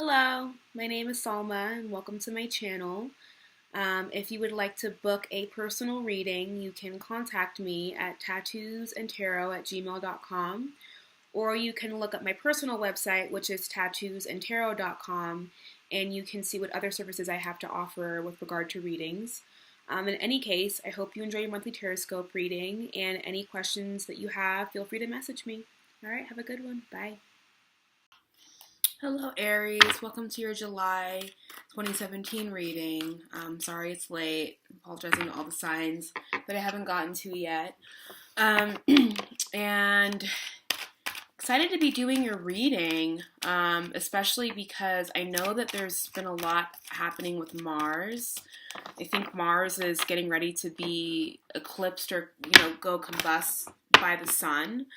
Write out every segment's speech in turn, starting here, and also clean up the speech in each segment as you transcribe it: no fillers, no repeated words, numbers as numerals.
Hello, my name is Salma and welcome to my channel. If you would like to book a personal reading, you can contact me at tattoosandtarot@gmail.com, or you can look up my personal website, which is tattoosandtarot.com, and you can see what other services I have to offer with regard to readings. In any case, I hope you enjoy your monthly Taroscope reading, and any questions that you have, feel free to message me. All right, have a good one. Bye. Hello, Aries. Welcome to your July 2017 reading. Sorry it's late. Apologizing to all the signs that I haven't gotten to yet. And excited to be doing your reading, especially because I know that there's been a lot happening with Mars. I think Mars is getting ready to be eclipsed or, go combust by the sun.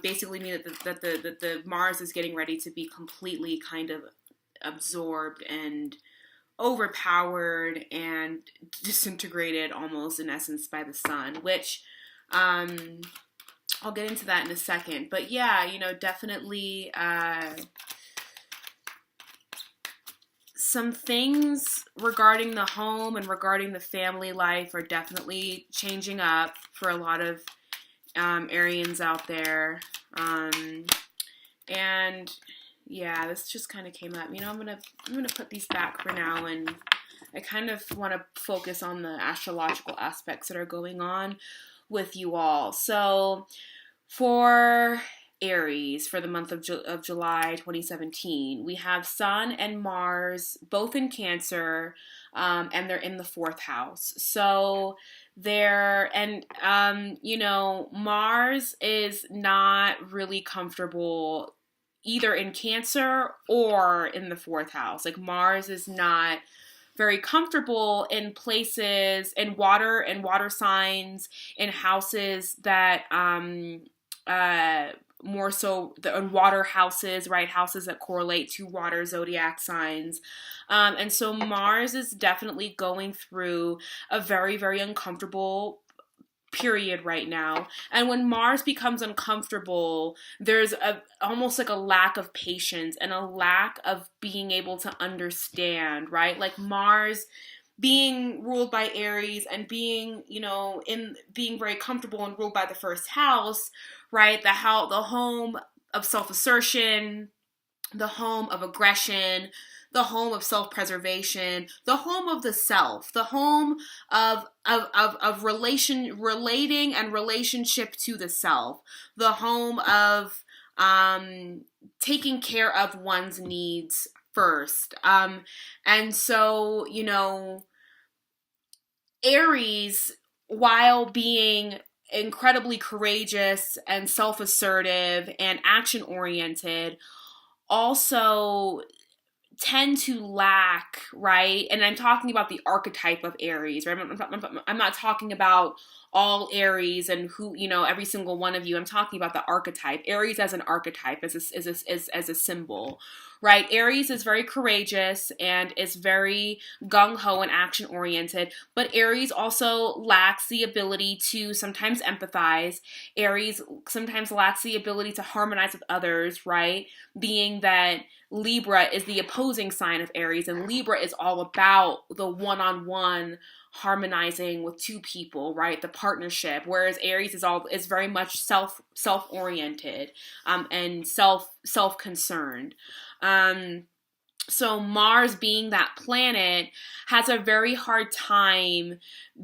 Basically mean that the Mars is getting ready to be completely kind of absorbed and overpowered and disintegrated almost in essence by the sun, which I'll get into that in a second. But yeah, definitely some things regarding the home and regarding the family life are definitely changing up for a lot of Arians out there. And yeah, this just kind of came up. I'm gonna put these back for now, and I kind of want to focus on the astrological aspects that are going on with you all. So for Aries, for the month of July 2017, we have Sun and Mars both in Cancer, and they're in the fourth house. So Mars is not really comfortable either in Cancer or in the fourth house. Like, Mars is not very comfortable in places, in water signs, in houses that more so the water houses, right? Houses that correlate to water zodiac signs. And so Mars is definitely going through a very, very uncomfortable period right now. And when Mars becomes uncomfortable, there's almost like a lack of patience and a lack of being able to understand, right? Like, Mars being ruled by Aries and being, being very comfortable and ruled by the first house, right? The home of self-assertion, the home of aggression, the home of self-preservation, the home of the self, the home of relating and relationship to the self, the home of taking care of one's needs first. And so, Aries, while being incredibly courageous and self-assertive and action-oriented, also tend to lack, right? And I'm talking about the archetype of Aries, right? I'm not talking about all Aries and who, every single one of you. I'm talking about the archetype. Aries as an archetype, as a symbol, right? Aries is very courageous and is very gung-ho and action-oriented, but Aries also lacks the ability to sometimes empathize. Aries sometimes lacks the ability to harmonize with others, right? Being that Libra is the opposing sign of Aries, and Libra is all about the one-on-one harmonizing with two people, right? The partnership. Whereas Aries is very much self-oriented, and self-concerned. So Mars, being that planet, has a very hard time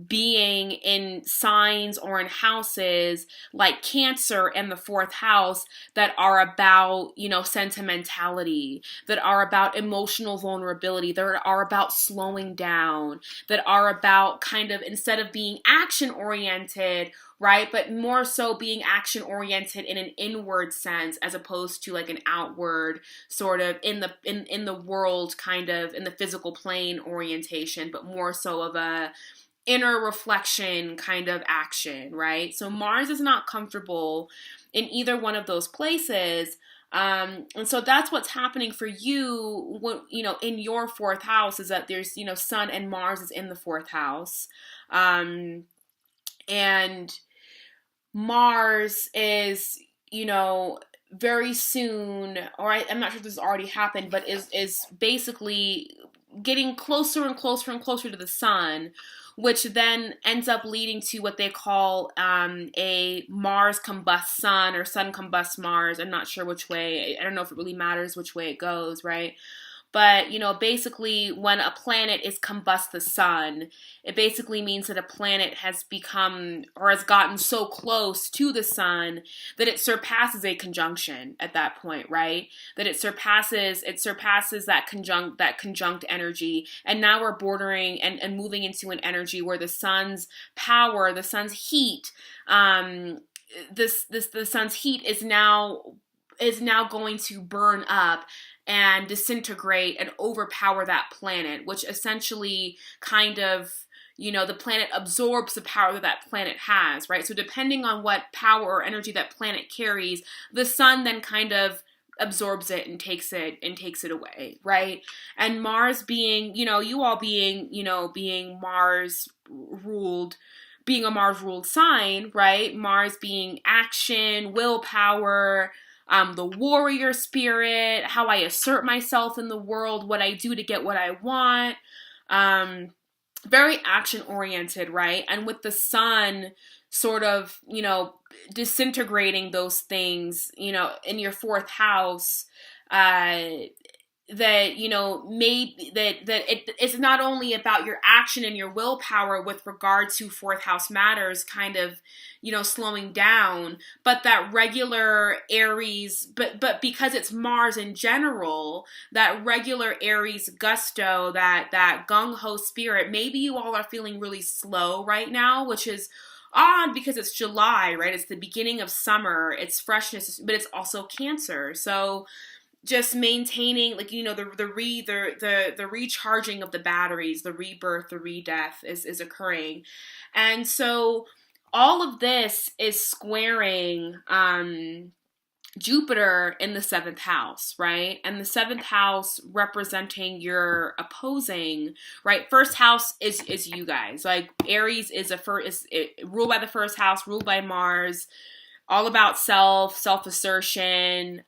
being in signs or in houses like Cancer and the fourth house that are about, sentimentality, that are about emotional vulnerability, that are about slowing down, that are about kind of, instead of being action oriented, right, but more so being action oriented in an inward sense as opposed to like an outward sort of in the world, kind of in the physical plane orientation, but more so of a inner reflection kind of action, right? So Mars is not comfortable in either one of those places. And so that's what's happening for you when, in your fourth house, is that there's, Sun and Mars is in the fourth house. And Mars is, very soon, or I'm not sure if this has already happened, but is basically getting closer and closer and closer to the sun, which then ends up leading to what they call a Mars combust sun or sun combust Mars. I'm not sure which way. I don't know if it really matters which way it goes, right? But, basically when a planet is combust the sun, it basically means that a planet has become or has gotten so close to the sun that it surpasses a conjunction at that point, right? That it surpasses that conjunct energy. And now we're bordering and moving into an energy where the sun's power, the sun's heat, the sun's heat is now going to burn up and disintegrate and overpower that planet, which essentially kind of, the planet absorbs the power that that planet has, right? So depending on what power or energy that planet carries, the sun then kind of absorbs it and takes it away, right? And Mars being, you all being Mars ruled, being a Mars ruled sign, right? Mars being action, willpower, the warrior spirit, how I assert myself in the world, what I do to get what I want. Very action oriented, right? And with the sun sort of, disintegrating those things, in your fourth house, that maybe it's not only about your action and your willpower with regard to fourth house matters kind of slowing down, but that regular Aries, but because it's Mars in general, that regular Aries gusto, that gung-ho spirit, maybe you all are feeling really slow right now, which is odd because it's July, right? It's the beginning of summer, it's freshness, but it's also Cancer. So just maintaining, the recharging of the batteries, the rebirth, the redeath is occurring. And so all of this is squaring Jupiter in the seventh house, right? And the seventh house representing your opposing, right? First house is you guys. Like Aries is ruled by the first house, ruled by Mars. All about self-assertion,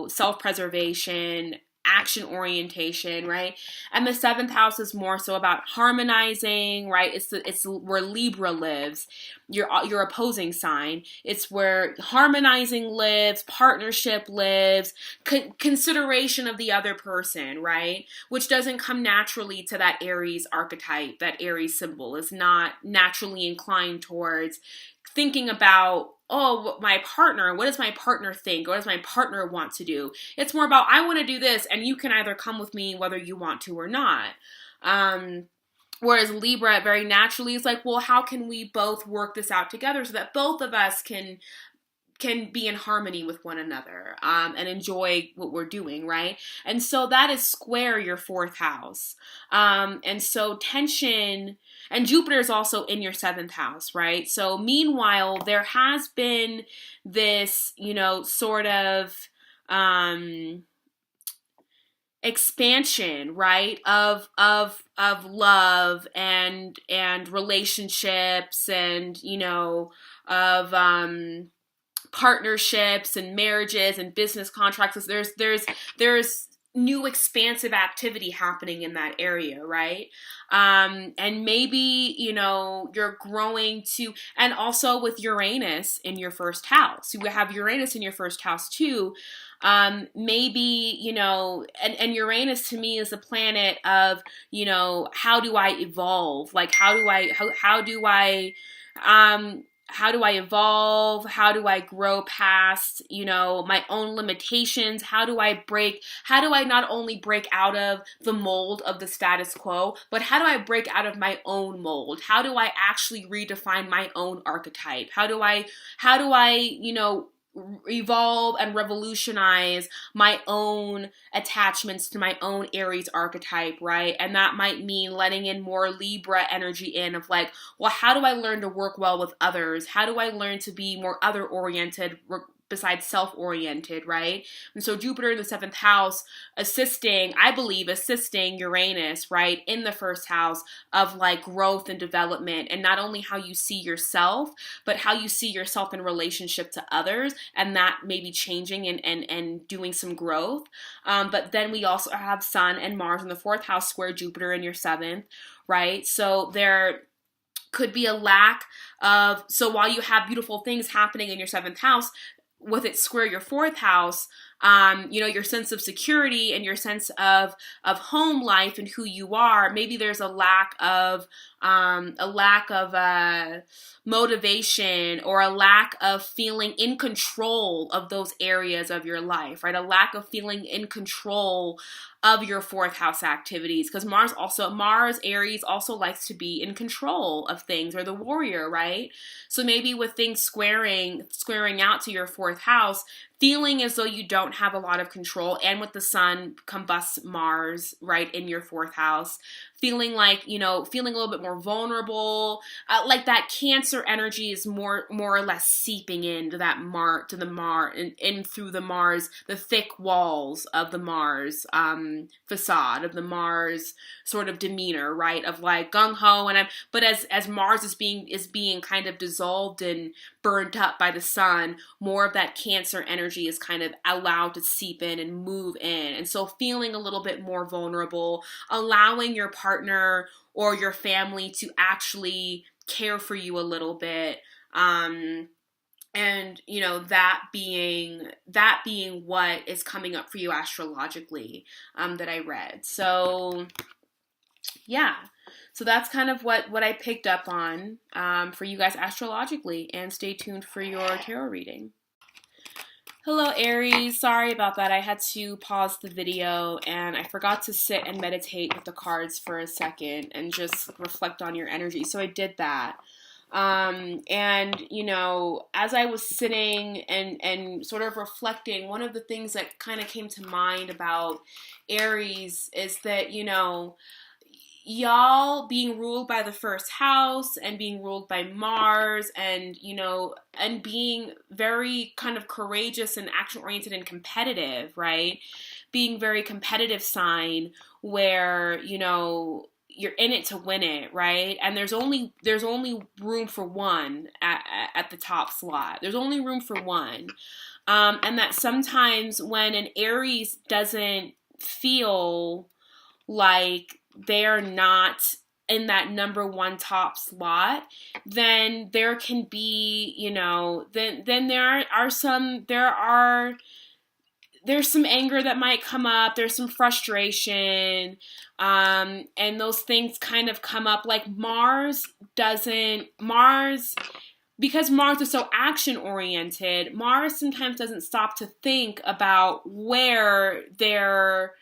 self-preservation, action orientation, right? And the seventh house is more so about harmonizing, right? It's where Libra lives, your opposing sign. It's where harmonizing lives, partnership lives, consideration of the other person, right? Which doesn't come naturally to that Aries archetype. That Aries symbol is not naturally inclined towards thinking about, what does my partner think? What does my partner want to do? It's more about, I want to do this, and you can either come with me whether you want to or not. Whereas Libra very naturally is like, well, how can we both work this out together so that both of us can be in harmony with one another, and enjoy what we're doing, right? And so that is square your fourth house. And so tension, and Jupiter is also in your seventh house, right? So meanwhile, there has been this, sort of expansion, right, of love and relationships and of partnerships and marriages and business contracts. There's new expansive activity happening in that area, right? And maybe, you're growing to, and also with Uranus in your first house. You have Uranus in your first house too. Maybe, and Uranus to me is a planet of, how do I evolve? Like, how do I evolve? How do I grow past, my own limitations? How do I not only break out of the mold of the status quo, but how do I break out of my own mold? How do I actually redefine my own archetype? How do I, evolve and revolutionize my own attachments to my own Aries archetype, right? And that might mean letting in more Libra energy in of like, well, how do I learn to work well with others? How do I learn to be more other oriented besides self-oriented, right? And so Jupiter in the 7th house I believe assisting Uranus, right, in the 1st house of like growth and development, and not only how you see yourself, but how you see yourself in relationship to others, and that may be changing and doing some growth. But then we also have Sun and Mars in the 4th house square Jupiter in your 7th, right? So there could be a lack of, so while you have beautiful things happening in your 7th house, with it square your 4th house, your sense of security and your sense of home life and who you are, maybe there's a lack of motivation, or a lack of feeling in control of those areas of your life, right? A lack of feeling in control of your 4th house activities, because Mars Aries also likes to be in control of things, or the warrior, right? So maybe with things squaring out to your 4th house, feeling as though you don't have a lot of control, and with the Sun combusts Mars, right, in your 4th house, feeling like, feeling a little bit more vulnerable, like that Cancer energy is more or less seeping into that in through the Mars, the thick walls of the Mars facade, of the Mars sort of demeanor, right, of like gung ho, but as Mars is being kind of dissolved and burnt up by the Sun, more of that Cancer energy is kind of allowed to seep in and move in. And so feeling a little bit more vulnerable, allowing your partner or your family to actually care for you a little bit. And that being what is coming up for you astrologically, that I read. So yeah. So that's kind of what I picked up on for you guys astrologically, and stay tuned for your tarot reading. Hello Aries, sorry about that. I had to pause the video and I forgot to sit and meditate with the cards for a second and just reflect on your energy. So I did that. And as I was sitting and sort of reflecting, one of the things that kind of came to mind about Aries is that, y'all being ruled by the 1st house and being ruled by Mars, and being very kind of courageous and action oriented and competitive, right? Being very competitive sign where, you're in it to win it, right? And there's only room for one at the top slot. There's only room for one. And that sometimes when an Aries doesn't feel like they're not in that number 1 top slot, then there can be, then there's some anger that might come up, there's some frustration, and those things kind of come up. Like because Mars is so action-oriented, Mars sometimes doesn't stop to think about where their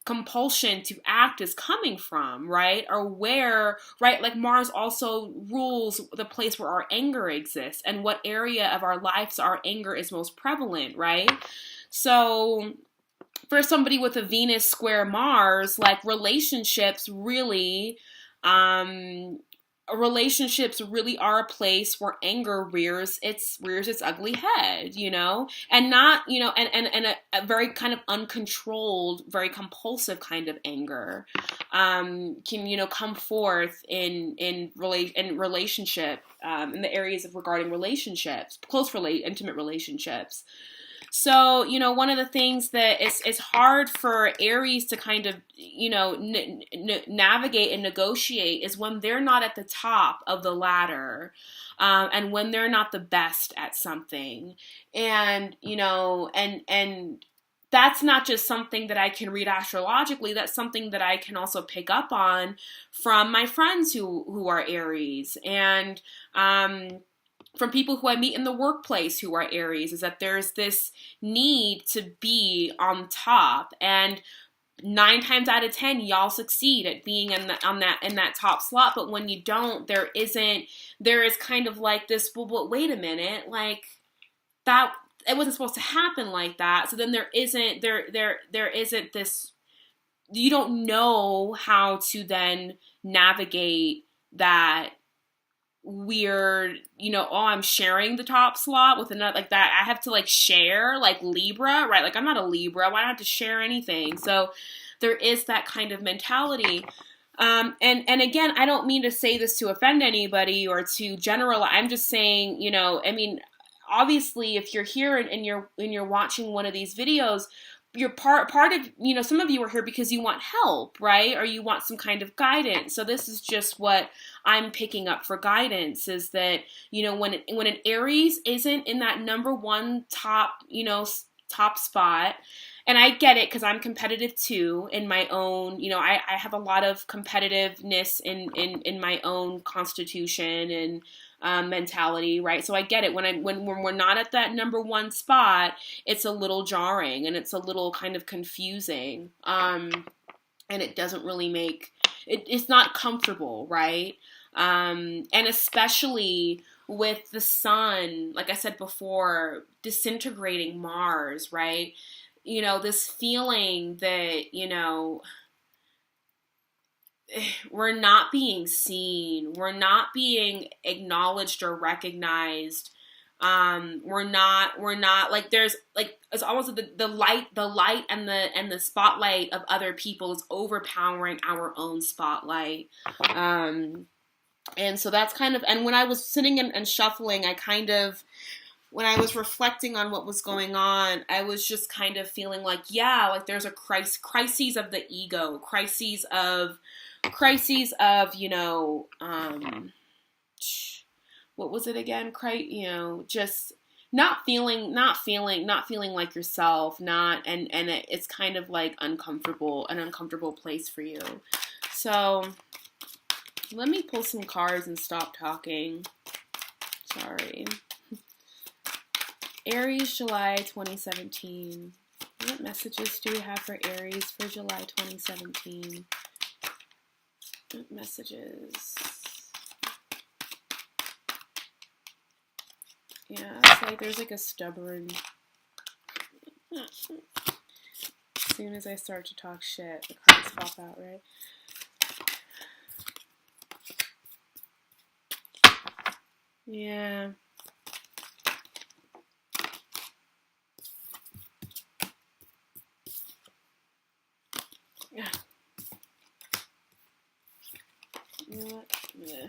compulsion to act is coming from, right? Or where, right? Like Mars also rules the place where our anger exists and what area of our lives our anger is most prevalent, right? So for somebody with a Venus square Mars, like relationships really are a place where anger rears its ugly head, and not, and a very kind of uncontrolled, very compulsive kind of anger can, come forth in relationship, in the areas of regarding relationships, intimate relationships. So, one of the things that is hard for Aries to kind of, navigate and negotiate is when they're not at the top of the ladder, and when they're not the best at something. And, and that's not just something that I can read astrologically. That's something that I can also pick up on from my friends who are Aries, and, from people who I meet in the workplace who are Aries, is that there's this need to be on top, and 9 times out of 10, y'all succeed at being in that top slot. But when you don't, there is kind of like this, well, but wait a minute, like that, it wasn't supposed to happen like that. So then there isn't this, you don't know how to then navigate that weird, you know, oh, I'm sharing the top slot with another, like that. I have to like share, like Libra, right? Like I'm not a Libra. Why do I have to share anything? So there is that kind of mentality. And again, I don't mean to say this to offend anybody or to generalize. I'm just saying, you know, I mean, obviously, if you're here and you're watching one of these videos, you're part of, you know, some of you are here because you want help, right? Or you want some kind of guidance. So this is just what I'm picking up for guidance, is that, you know, when an Aries isn't in that number one top, you know, top spot. And I get it because I'm competitive too in my own, you know, I have a lot of competitiveness in my own constitution and mentality, right? So I get it. When we're not at that number one spot, it's a little jarring and it's a little kind of confusing. And it doesn't really make it's not comfortable, right? And especially with the sun, like I said before, disintegrating Mars, right? You know, this feeling that, you know, we're not being seen, we're not being acknowledged or recognized. We're not like, there's like, it's almost like the light and the spotlight of other people is overpowering our own spotlight. And so that's kind of, and when I was sitting and shuffling, I kind of, when I was reflecting on what was going on, I was just kind of feeling like, yeah, like there's a crises of the ego, crises of, you know, what was it again? You know, just not feeling like yourself, and it's kind of like an uncomfortable place for you. So let me pull some cards and stop talking. Sorry. Aries, July 2017. What messages do we have for Aries for July 2017? What messages? Yeah, it's like there's like a stubborn... As soon as I start to talk shit, the cards pop out, right? Yeah. Yeah. You know what? Yeah.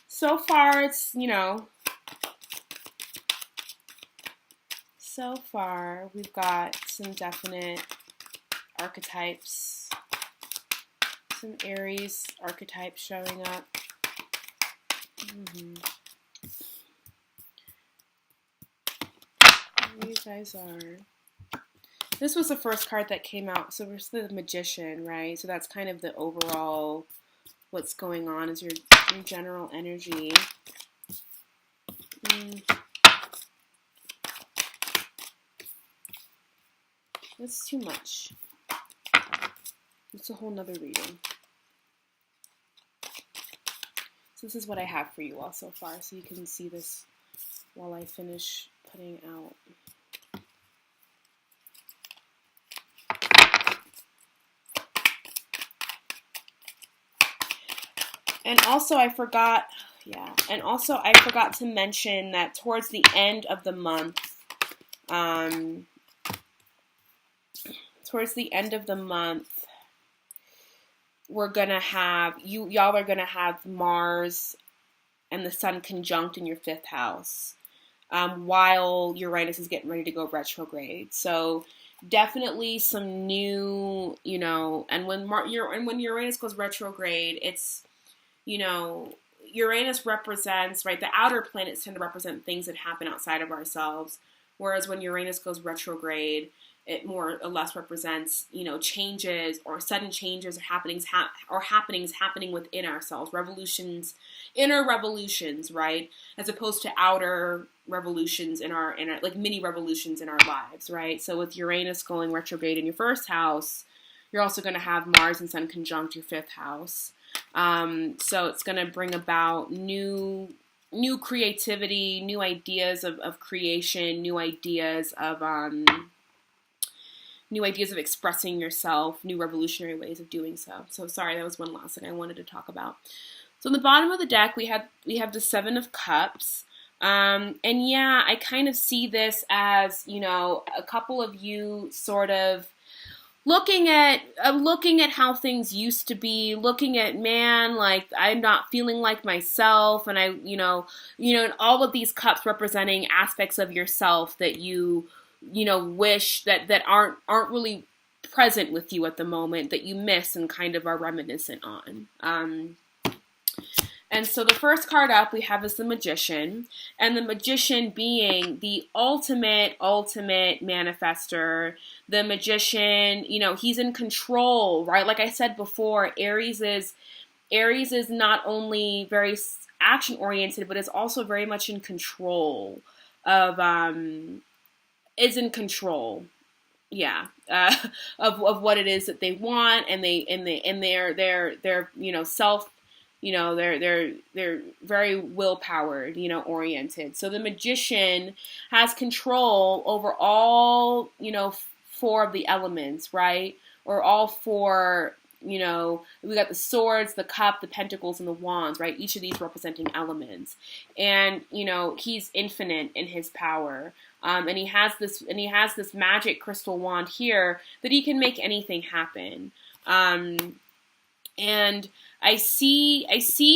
So far, it's, you know, so far we've got some definite archetypes, some Aries archetypes showing up. There you guys are. This was the first card that came out, so it's the Magician, right? So that's kind of the overall, what's going on is your general energy. That's too much. It's a whole nother reading. So this is what I have for you all so far, so you can see this while I finish putting out. And also I forgot to mention that towards the end of the month, we're gonna have, y'all are gonna have Mars and the Sun conjunct in your 5th house, while Uranus is getting ready to go retrograde. So definitely some new, you know, and when Uranus goes retrograde, it's, you know, Uranus represents, right, the outer planets tend to represent things that happen outside of ourselves, whereas when Uranus goes retrograde, it more or less represents, you know, changes or sudden changes or happenings happening within ourselves, inner revolutions, right, as opposed to outer revolutions in our like mini revolutions in our lives, right? So with Uranus going retrograde in your 1st house, you're also going to have Mars and Sun conjunct your 5th house. So it's going to bring about new new creativity, new ideas of creation, new ideas of expressing yourself, new revolutionary ways of doing so. So sorry, that was one last thing I wanted to talk about. So in the bottom of the deck, we have the Seven of Cups. And yeah, I kind of see this as, you know, a couple of you sort of looking at how things used to be, looking at, man, like, I'm not feeling like myself, and I, and all of these cups representing aspects of yourself that you wish that aren't really present with you at the moment, that you miss and kind of are reminiscent on. And so the first card up we have is the Magician, and the Magician being the ultimate manifester. The Magician, he's in control, right? Like I said before, Aries is not only very action oriented, but is also very much in control of of what it is that they want, and they're self. They're very willpowered, oriented. So the Magician has control over all, 4 of the elements, right? Or all 4, we got the swords, the cup, the pentacles, and the wands, right? Each of these representing elements. And, he's infinite in his power. And he has this magic crystal wand here that he can make anything happen. And I see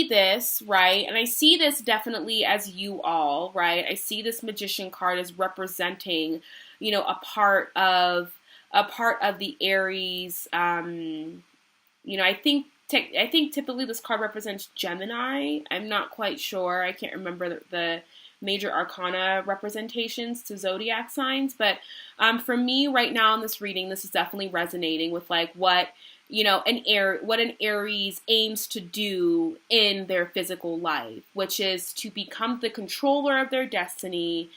this, right? And I see this definitely as you all, right? I see this Magician card as representing, a part of the Aries. I think typically this card represents Gemini. I'm not quite sure. I can't remember the major arcana representations to zodiac signs, but for me right now in this reading, this is definitely resonating with like what an Aries aims to do in their physical life, which is to become the controller of their destiny,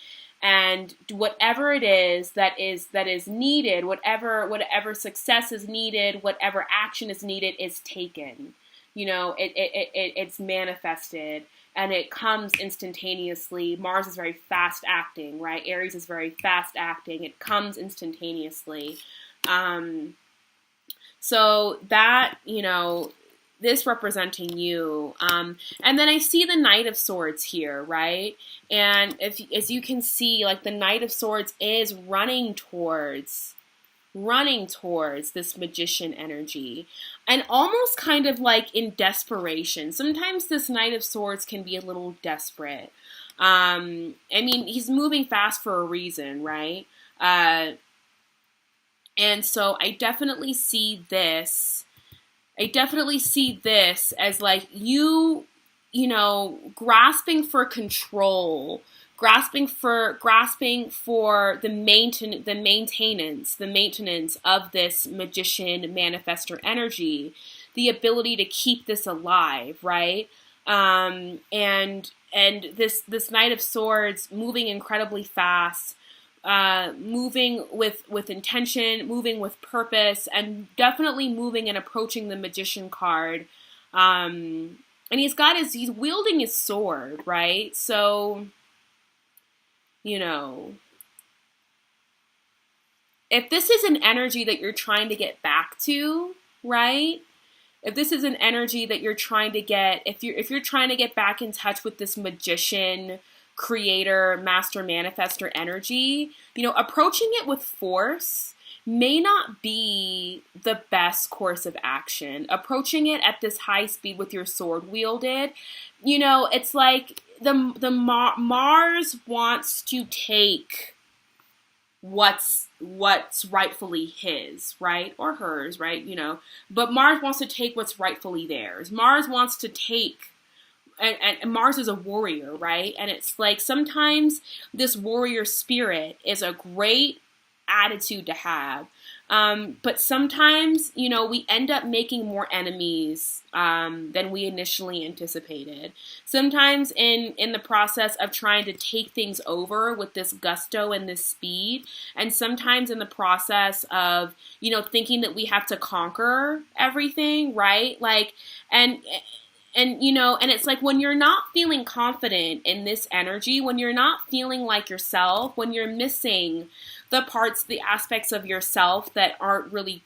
and whatever it is that is needed, whatever success is needed, whatever action is needed is taken. It's manifested, and it comes instantaneously. Mars is very fast acting, right? Aries is very fast acting. It comes instantaneously. So that, this representing you. And then I see the Knight of Swords here, right? And as you can see, like, the Knight of Swords is running towards this Magician energy, and almost kind of like in desperation. Sometimes this Knight of Swords can be a little desperate. He's moving fast for a reason, right? And so I definitely see this as like you grasping for control, grasping for the maintenance of this Magician manifestor energy, the ability to keep this alive, right? And this Knight of Swords moving incredibly fast, moving with intention, moving with purpose, and definitely moving and approaching the Magician card. And he's wielding his sword, right? So, if this is an energy that you're trying to get back to, right? If this is an energy that you're trying to get, if you're trying to get back in touch with this Magician, creator, master manifestor energy, approaching it with force may not be the best course of action. Approaching it at this high speed with your sword wielded, it's like the Mars wants to take what's rightfully his, right? Or hers, right? But Mars wants to take what's rightfully theirs. Mars wants to take, and Mars is a warrior, right? And it's like sometimes this warrior spirit is a great attitude to have. But sometimes, we end up making more enemies than we initially anticipated. Sometimes in the process of trying to take things over with this gusto and this speed, and sometimes in the process of, thinking that we have to conquer everything, right? Like, and and it's like when you're not feeling confident in this energy, when you're not feeling like yourself, when you're missing the parts, the aspects of yourself that aren't really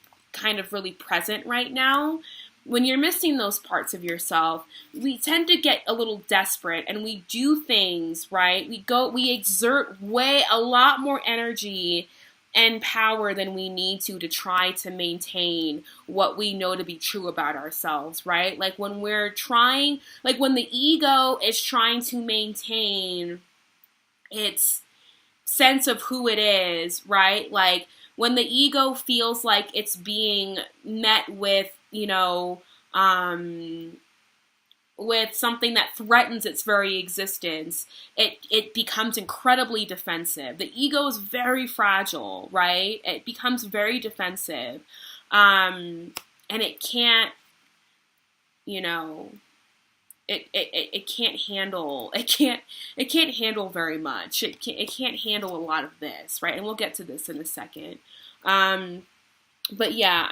really present right now, when you're missing those parts of yourself, we tend to get a little desperate and we do things, right? We exert a lot more energy and power than we need to try to maintain what we know to be true about ourselves, right? Like when when the ego is trying to maintain its sense of who it is, right? Like when the ego feels like it's being met with, with something that threatens its very existence, it becomes incredibly defensive. The ego is very fragile, right? It becomes very defensive. And it can't, it can't handle very much. It can't handle a lot of this, right? And we'll get to this in a second. But yeah,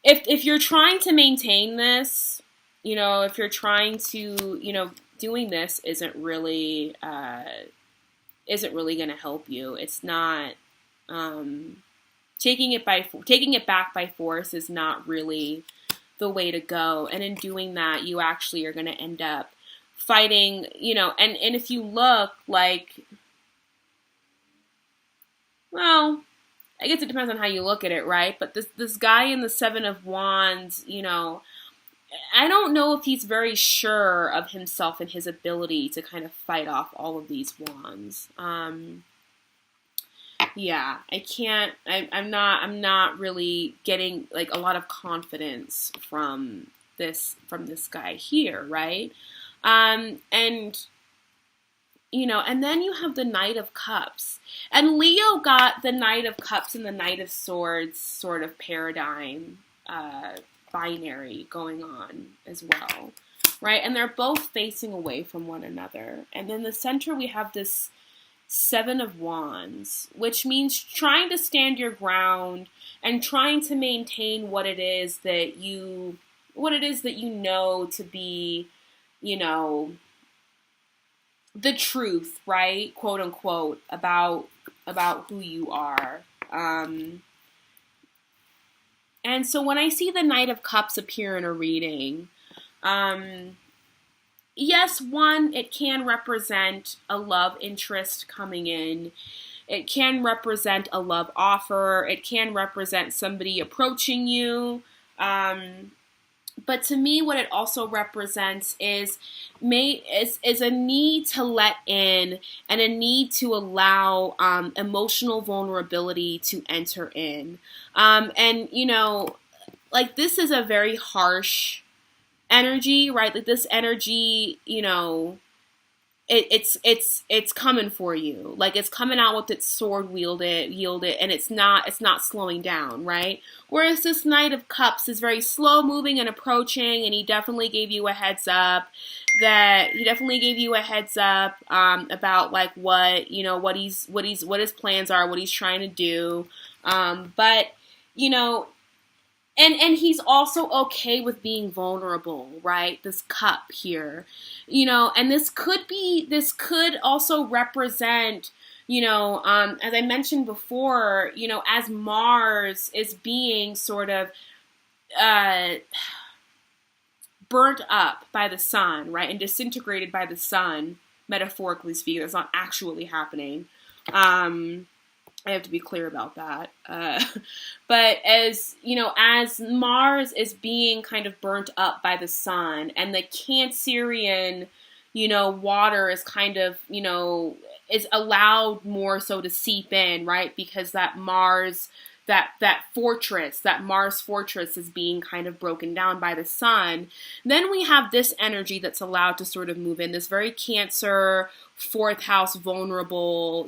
if you're trying to maintain this, if you're trying to, doing this isn't really going to help you. It's not, taking it back by force is not really the way to go. And in doing that, you actually are going to end up fighting, and if you look like, well, I guess it depends on how you look at it, right? But this guy in the Seven of Wands, I don't know if he's very sure of himself and his ability to kind of fight off all of these wands. Yeah, I can't. I'm not really getting like a lot of confidence from this guy here, right? And and then you have the Knight of Cups. And Leo got the Knight of Cups and the Knight of Swords sort of paradigm binary going on as well, right? And they're both facing away from one another. And in the center, we have this Seven of Wands, which means trying to stand your ground and trying to maintain what it is that you know to be, the truth, right? Quote unquote, about who you are. And so when I see the Knight of Cups appear in a reading, yes, it can represent a love interest coming in. It can represent a love offer. It can represent somebody approaching you. But to me, what it also represents is a need to let in and a need to allow emotional vulnerability to enter in. And, like this is a very harsh energy, right? Like this energy, it's coming for you. Like it's coming out with its sword wielded, and it's not slowing down, right? Whereas this Knight of Cups is very slow moving and approaching, and he definitely gave you a heads up about like what his plans are, what he's trying to do. But And he's also okay with being vulnerable, right? This cup here, and this could also represent, as I mentioned before, as Mars is being sort of burnt up by the sun, right? And disintegrated by the sun, metaphorically speaking. That's not actually happening. I have to be clear about that. But as Mars is being kind of burnt up by the sun, and the Cancerian, water is kind of, is allowed more so to seep in, right? Because that Mars fortress is being kind of broken down by the sun. Then we have this energy that's allowed to sort of move in, this very Cancer, fourth house, vulnerable,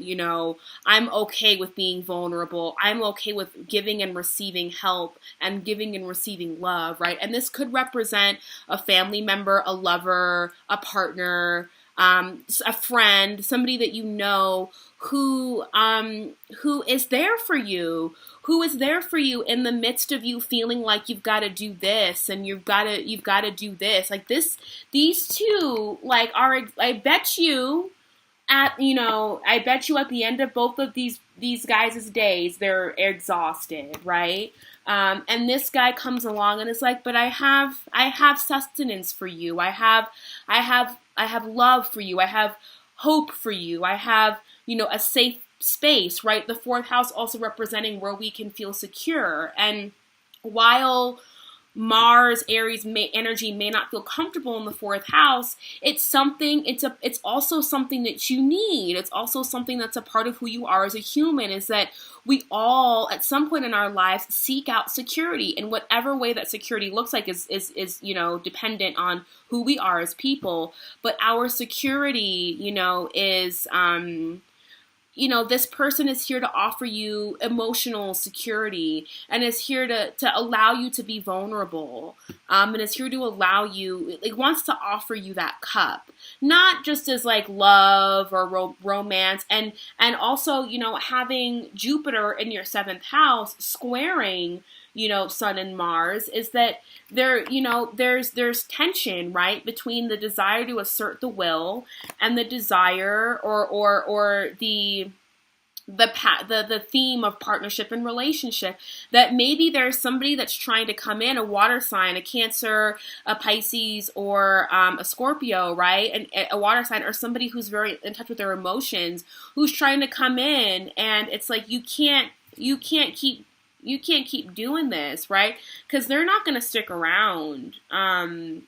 I'm okay with being vulnerable. I'm okay with giving and receiving help and giving and receiving love, right? And this could represent a family member, a lover, a partner, a friend, somebody that who is there for you, who is there for you in the midst of you feeling like you've got to do this and you've got to do this. Like these two, like, are, I bet you at the end of both of these guys' days, they're exhausted, right? And this guy comes along and is like, but I have sustenance for you. I have love for you. I have hope for you. I have, a safe space, right? The fourth house also representing where we can feel secure. And while Mars, Aries energy may not feel comfortable in the fourth house, it's also something that you need. It's also something that's a part of who you are as a human, is that we all, at some point in our lives, seek out security. In whatever way that security looks like is dependent on who we are as people. But our security, is, this person is here to offer you emotional security and is here to allow you to be vulnerable, and is here to allow you, like, wants to offer you that cup, not just as like love or romance, and also, having Jupiter in your seventh house squaring, Sun and Mars, is that there's tension, right, between the desire to assert the will and the desire or the theme of partnership and relationship, that maybe there's somebody that's trying to come in, a water sign, a Cancer, a Pisces, or a Scorpio, right? And a water sign, or somebody who's very in touch with their emotions, who's trying to come in, and it's like, you can't keep doing this, right? Because they're not going to stick around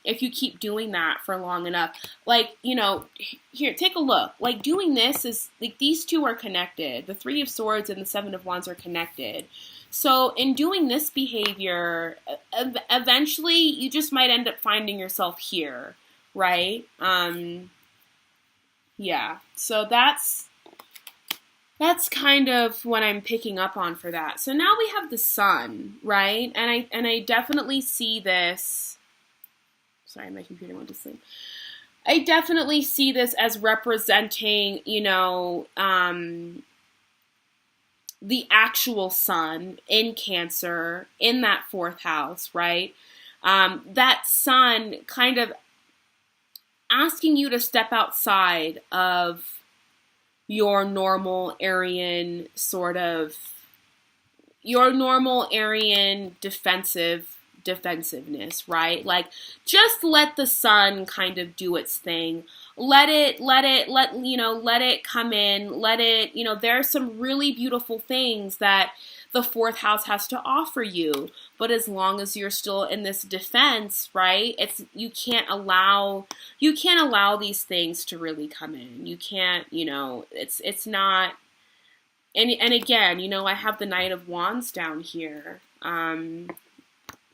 if you keep doing that for long enough. Like, here, take a look. Like, doing this is, like, these two are connected. The Three of Swords and the Seven of Wands are connected. So in doing this behavior, eventually you just might end up finding yourself here, right? Yeah. So that's kind of what I'm picking up on for that. So now we have the Sun, right? And I definitely see this. Sorry, my computer went to sleep. I definitely see this as representing, the actual Sun in Cancer, in that fourth house, right? That Sun kind of asking you to step outside of your normal Aryan defensiveness, right? Like, just let the Sun kind of do its thing. Let it come in. Let it, there are some really beautiful things that the fourth house has to offer you. But as long as you're still in this defense, right? You can't allow these things to really come in. You can't, it's not. And again, I have the Knight of Wands down here.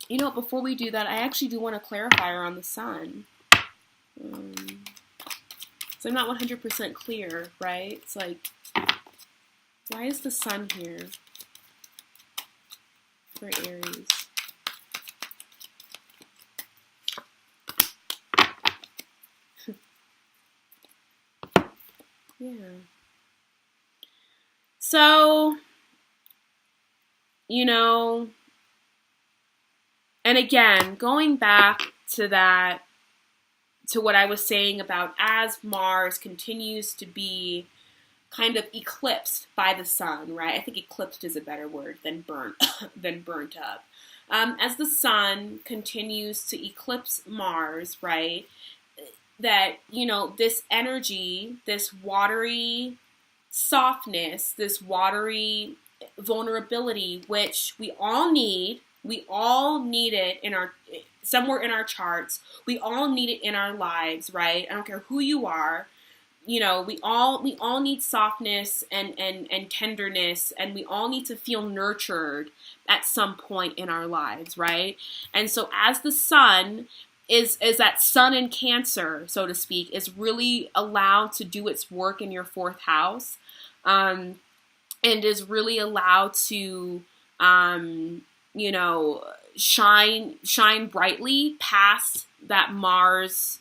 Before we do that, I actually do want to clarify on the Sun. So I'm not 100% clear, right? It's like, why is the Sun here for Aries? Yeah. So, and again, going back to that, to what I was saying about as Mars continues to be kind of eclipsed by the Sun, right? I think eclipsed is a better word than burnt up. As the Sun continues to eclipse Mars, right? That, this energy, this watery softness, this watery vulnerability, which we all need it in our, somewhere in our charts. We all need it in our lives, right? I don't care who you are. We all need softness and tenderness, and we all need to feel nurtured at some point in our lives, right? And so as the Sun is that Sun in Cancer, so to speak, is really allowed to do its work in your fourth house, and is really allowed to, shine brightly past that Mars,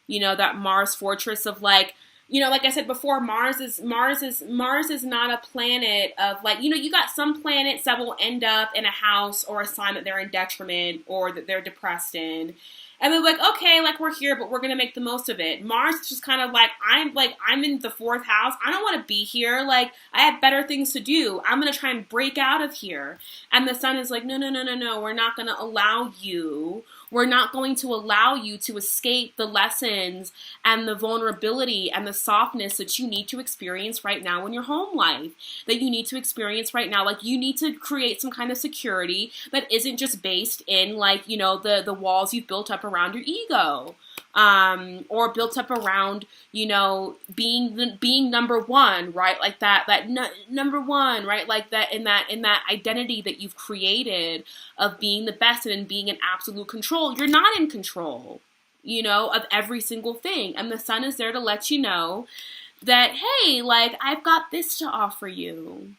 that Mars fortress of, like, like I said before, Mars is not a planet of like, you got some planets that will end up in a house or a sign that they're in detriment or that they're depressed in. And they're like, okay, like we're here, but we're gonna make the most of it. Mars is just kind of like, I'm in the fourth house. I don't want to be here. Like I have better things to do. I'm gonna try and break out of here. And the Sun is like, no. We're not gonna allow you. We're not going to allow you to escape the lessons and the vulnerability and the softness that you need to experience right now in your home life, that you need to experience right now. Like you need to create some kind of security that isn't just based in like, the walls you've built up around your ego. Or built up around, being number one, right? Like that number one, right? Like that in that identity that you've created of being the best and being in absolute control. You're not in control, of every single thing. And the Sun is there to let you know that, hey, like I've got this to offer you.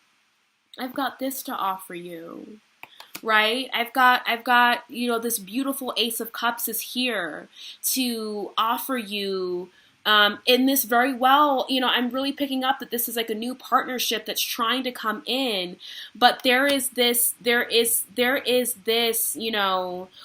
I've got this to offer you. Right? I've got, this beautiful Ace of Cups is here to offer you, in this very well, I'm really picking up that this is like a new partnership that's trying to come in, but there is this,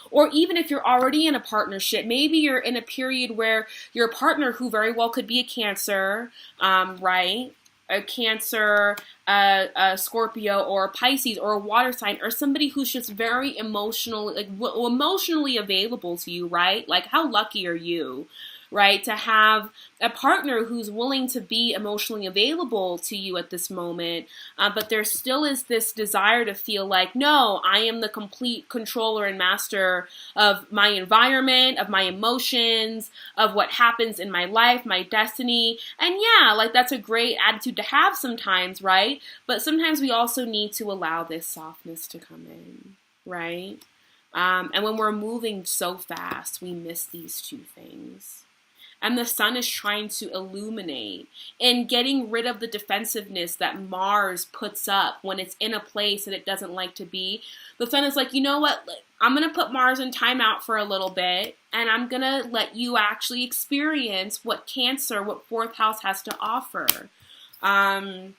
or even if you're already in a partnership, maybe you're in a period where your partner, who very well could be a Cancer, right? A Cancer, a Scorpio, or a Pisces, or a water sign, or somebody who's just very emotionally available to you, right? Like, how lucky are you, right, to have a partner who's willing to be emotionally available to you at this moment, but there still is this desire to feel like, no, I am the complete controller and master of my environment, of my emotions, of what happens in my life, my destiny. And yeah, like that's a great attitude to have sometimes, right? But sometimes we also need to allow this softness to come in, right? And when we're moving so fast, we miss these two things. And the Sun is trying to illuminate and getting rid of the defensiveness that Mars puts up when it's in a place that it doesn't like to be. The Sun is like, you know what? I'm going to put Mars in timeout for a little bit, and I'm going to let you actually experience what Cancer, what fourth house has to offer. And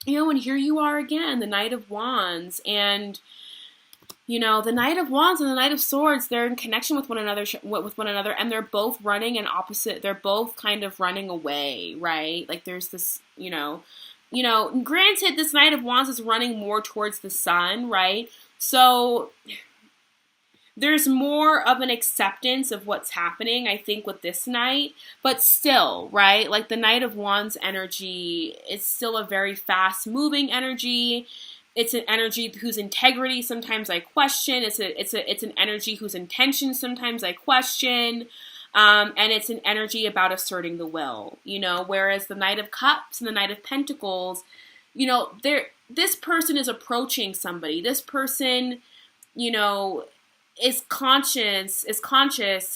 here you are again, the Knight of Wands, and the Knight of Wands and the Knight of Swords, they're in connection with one another, and they're both running in opposite. They're both kind of running away, right? Like there's this, granted, this Knight of Wands is running more towards the Sun, right? So there's more of an acceptance of what's happening, I think, with this Knight, but still, right? Like the Knight of Wands energy is still a very fast-moving energy. It's an energy whose integrity sometimes I question. It's an energy whose intention sometimes I question. And it's an energy about asserting the will, whereas the Knight of Cups and the Knight of Pentacles, this person is approaching somebody. This person, is conscious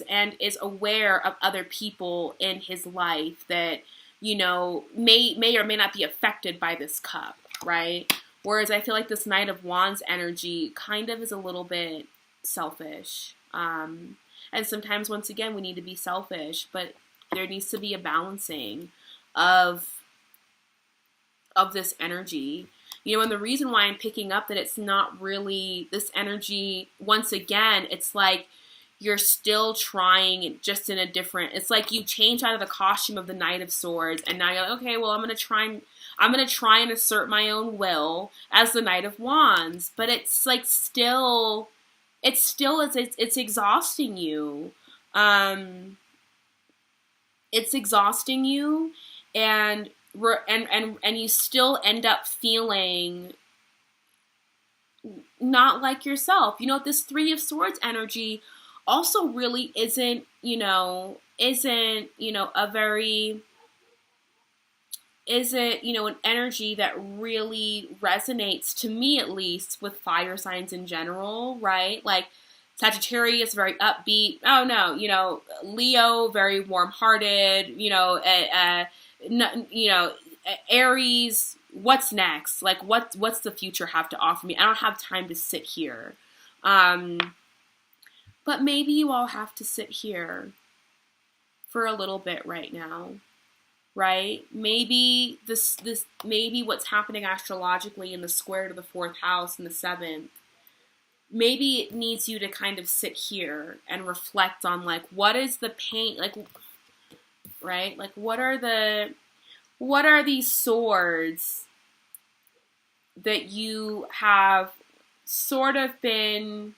and is aware of other people in his life that, may or may not be affected by this cup, right? Whereas I feel like this Knight of Wands energy kind of is a little bit selfish. And sometimes, once again, we need to be selfish, but there needs to be a balancing of this energy. And the reason why I'm picking up that it's not really this energy, once again, it's like you're still trying just in a different, it's like you change out of the costume of the Knight of Swords, and now you're like, okay, well, I'm going to try and assert my own will as the Knight of Wands, but it's like it's exhausting you. It's exhausting you, and you still end up feeling not like yourself. This Three of Swords energy also really isn't an energy that really resonates, to me at least, with fire signs in general, right? Like Sagittarius, very upbeat. Oh no, Leo, very warm-hearted. Aries, what's next? Like what's the future have to offer me? I don't have time to sit here. But maybe you all have to sit here for a little bit right now. right? Maybe maybe what's happening astrologically in the square to the 4th house and the 7th, maybe it needs you to kind of sit here and reflect on, like, what is the pain, like, right? Like, what are these swords that you have sort of been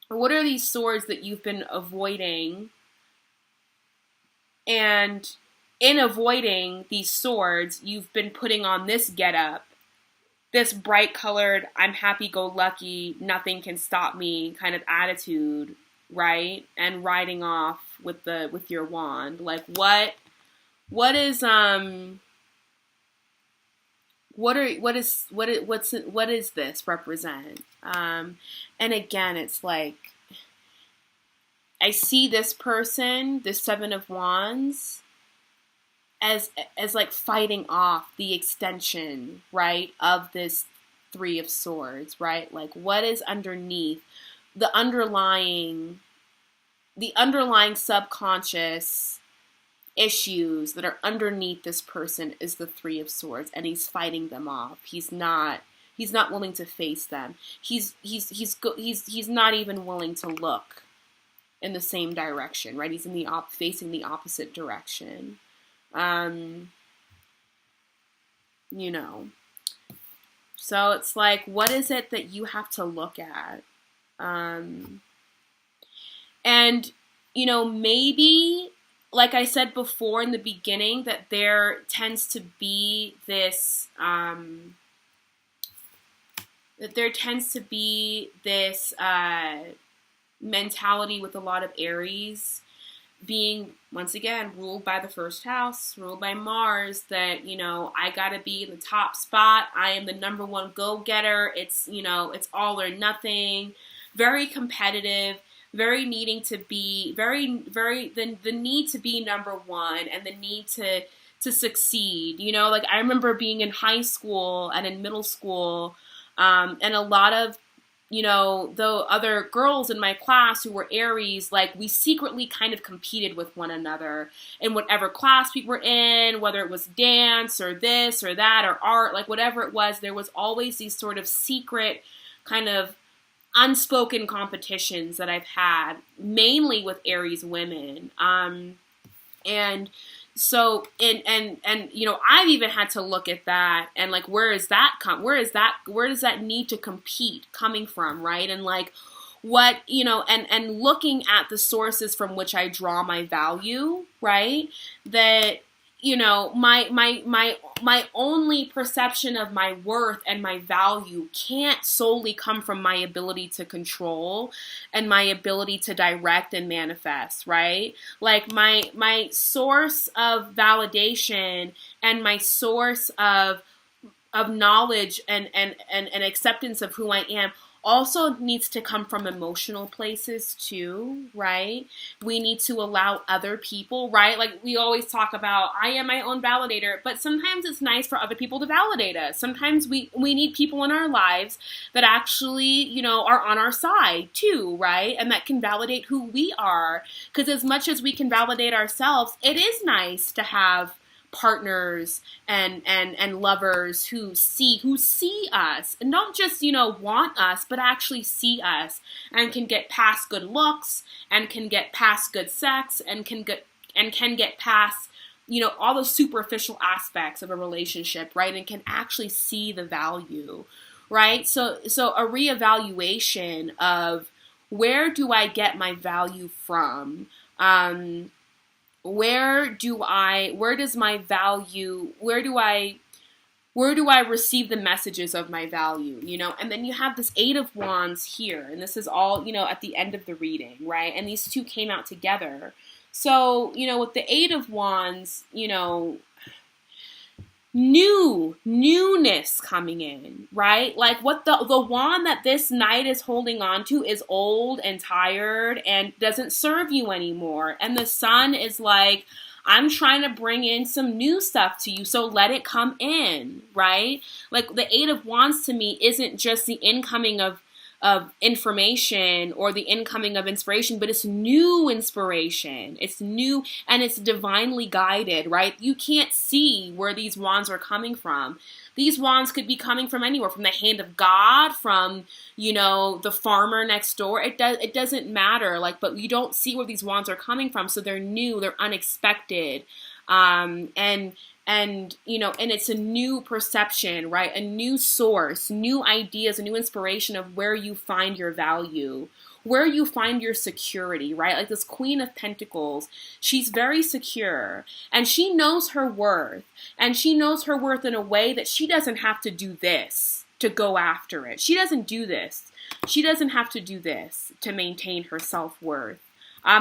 what are these swords that you've been avoiding? And in avoiding these swords, you've been putting on this getup, this bright colored, I'm happy go lucky, nothing can stop me kind of attitude, right? And riding off with your wand. Like, what is this represent? And again, it's like, I see this person, this 7 of Wands, as like fighting off the extension, right, of this 3 of Swords, right? Like, what is underneath the underlying subconscious issues that are underneath this person is the 3 of Swords, and he's fighting them off. He's not willing to face them. He's not even willing to look in the same direction, right? He's in facing the opposite direction. You know. So it's like, what is it that you have to look at? And, you know, maybe, like I said before in the beginning, that there tends to be this, mentality with a lot of Aries being, once again, ruled by the 1st house, ruled by Mars, that, you know, I gotta be in the top spot. I am the number one go-getter. It's, you know, it's all or nothing. Very competitive, very needing to be, the need to be number one and the need to succeed. You know, like, I remember being in high school and in middle school, and a lot of, you know, the other girls in my class who were Aries, like, we secretly kind of competed with one another in whatever class we were in, whether it was dance or this or that or art, like, whatever it was, there was always these sort of secret kind of unspoken competitions that I've had, mainly with Aries women. And so, and you know, I've even had to look at that and, like, where does that need to compete coming from, right? And, like, what, you know, and looking at the sources from which I draw my value, right? That, you know, my only perception of my worth and my value can't solely come from my ability to control and my ability to direct and manifest, right? Like, my source of validation and my source of knowledge and acceptance of who I am also needs to come from emotional places too, right? We need to allow other people, right? Like, we always talk about, I am my own validator, but sometimes it's nice for other people to validate us. Sometimes we need people in our lives that actually, you know, are on our side too, right? And that can validate who we are. Because as much as we can validate ourselves, it is nice to have partners and lovers who see us and don't just, you know, want us, but actually see us and can get past good looks and can get past good sex and can get past, you know, all the superficial aspects of a relationship, right? And can actually see the value, right? So a reevaluation of, where do I get my value from? Where do I receive the messages of my value, you know? And then you have this 8 of Wands here, and this is all, you know, at the end of the reading, right? And these two came out together. So, you know, with the 8 of Wands, you know, newness coming in, right? Like, what the wand that this knight is holding on to is old and tired and doesn't serve you anymore. And the sun is like, I'm trying to bring in some new stuff to you, so let it come in, right? Like, the 8 of Wands to me isn't just the incoming of information or the incoming of inspiration, but it's new inspiration. It's new and it's divinely guided, right? You can't see where these wands are coming from. These wands could be coming from anywhere, from the hand of God, from, the farmer next door. It doesn't matter, but you don't see where these wands are coming from. So they're new, they're unexpected. And it's a new perception, right? A new source, new ideas, a new inspiration of where you find your value, where you find your security, right? Like this Queen of Pentacles, she's very secure and she knows her worth, and she knows her worth in a way that she doesn't have to do this to go after it. She doesn't do this. She doesn't have to do this to maintain her self-worth.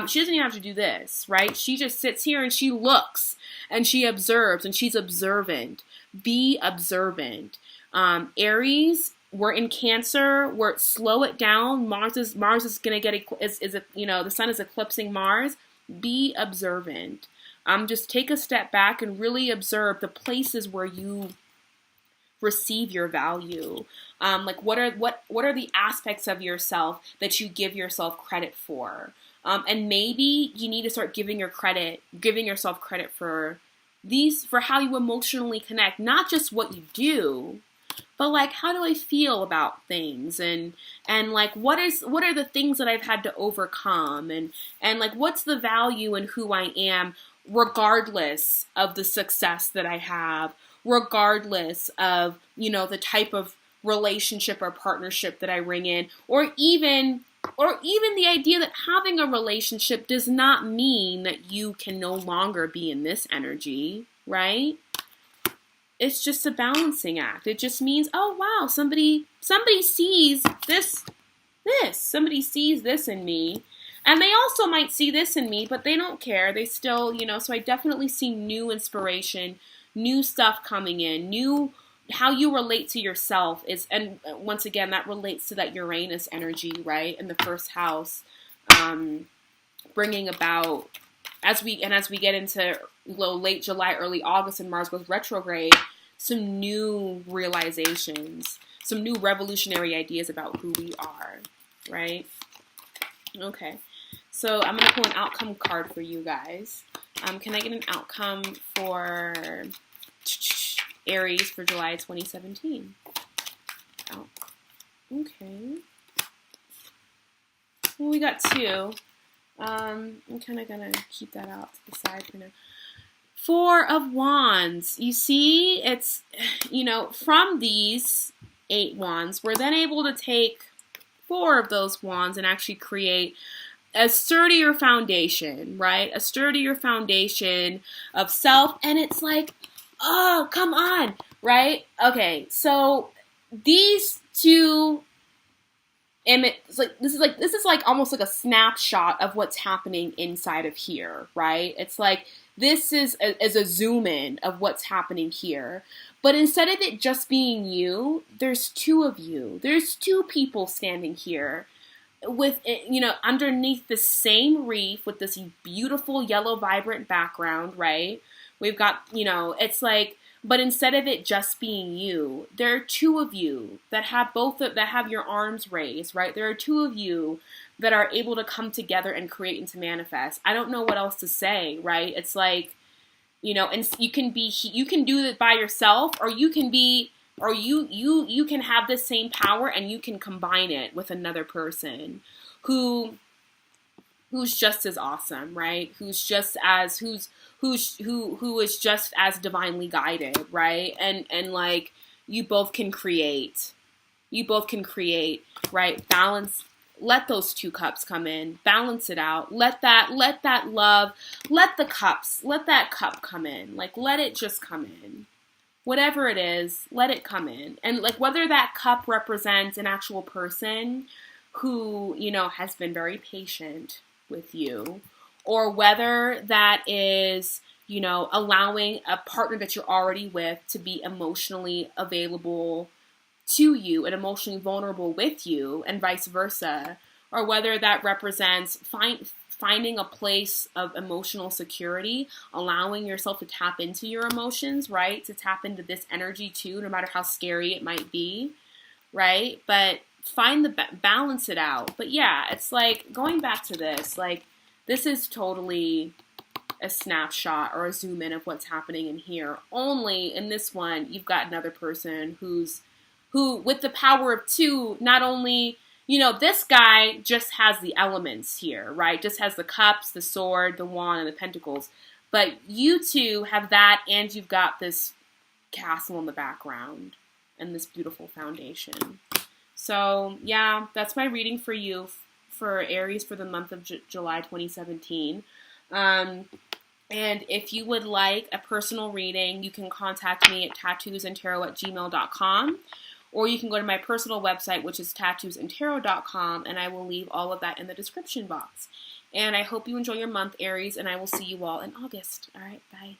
She doesn't even have to do this, right? She just sits here and she looks and she observes and she's observant. Be observant. Aries, we're in Cancer. We're slow it down. Mars is gonna get the sun is eclipsing Mars. Be observant. Just take a step back and really observe the places where you receive your value. What are the aspects of yourself that you give yourself credit for? And maybe you need to start giving yourself credit for how you emotionally connect, not just what you do, but how do I feel about things, and what are the things that I've had to overcome, and what's the value in who I am, regardless of the success that I have, regardless of, the type of relationship or partnership that I bring in, or even the idea that having a relationship does not mean that you can no longer be in this energy, right? It's just a balancing act. It just means, oh wow, somebody sees this. Somebody sees this in me. And they also might see this in me, but they don't care. They still, so I definitely see new inspiration, new stuff coming in, how you relate to yourself is, and once again, that relates to that Uranus energy, right? In the first house, bringing about, as we get into late July, early August, and Mars goes retrograde, some new realizations, some new revolutionary ideas about who we are, right? Okay, so I'm going to pull an outcome card for you guys. Can I get an outcome for Aries for July 2017? Oh, okay. Well, we got two. I'm kind of going to keep that out to the side for now. Four of Wands. You see, it's, from these 8 wands, we're then able to take 4 of those wands and actually create a sturdier foundation, right? A sturdier foundation of self. And it's oh, come on, right? Okay, so these two images, this is almost like a snapshot of what's happening inside of here, right? It's this is a zoom in of what's happening here. But instead of it just being you, there's 2 of you. There's 2 people standing here with, underneath the same reef with this beautiful yellow vibrant background, right? We've got, it's but instead of it just being you, there are 2 of you that have your arms raised, right? There are 2 of you that are able to come together and create and to manifest. I don't know what else to say, right? It's and you can do it by yourself, or you can have this same power and you can combine it with another person who's just as awesome, right? Who is just as divinely guided, right? And you both can create, right? Balance. Let those 2 cups come in, balance it out. Let that love, let that cup come in. Let it just come in. Whatever it is, let it come in. And whether that cup represents an actual person who, has been very patient with you, or whether that is, allowing a partner that you're already with to be emotionally available to you and emotionally vulnerable with you, and vice versa, or whether that represents finding a place of emotional security, allowing yourself to tap into your emotions, right? To tap into this energy too, no matter how scary it might be, right? But find the balance it out. But yeah, it's like going back to this, like this is totally a snapshot or a zoom in of what's happening in here. Only in this one, you've got another person who with the power of 2, not only, you know, this guy just has the elements here, right? Just has the cups, the sword, the wand, and the pentacles. But you two have that, and you've got this castle in the background and this beautiful foundation. So, yeah, that's my reading for you, for Aries, for the month of July 2017. And if you would like a personal reading, you can contact me at tattoosandtarot@gmail.com, or you can go to my personal website, which is tattoosandtarot.com, and I will leave all of that in the description box. And I hope you enjoy your month, Aries, and I will see you all in August. All right, bye.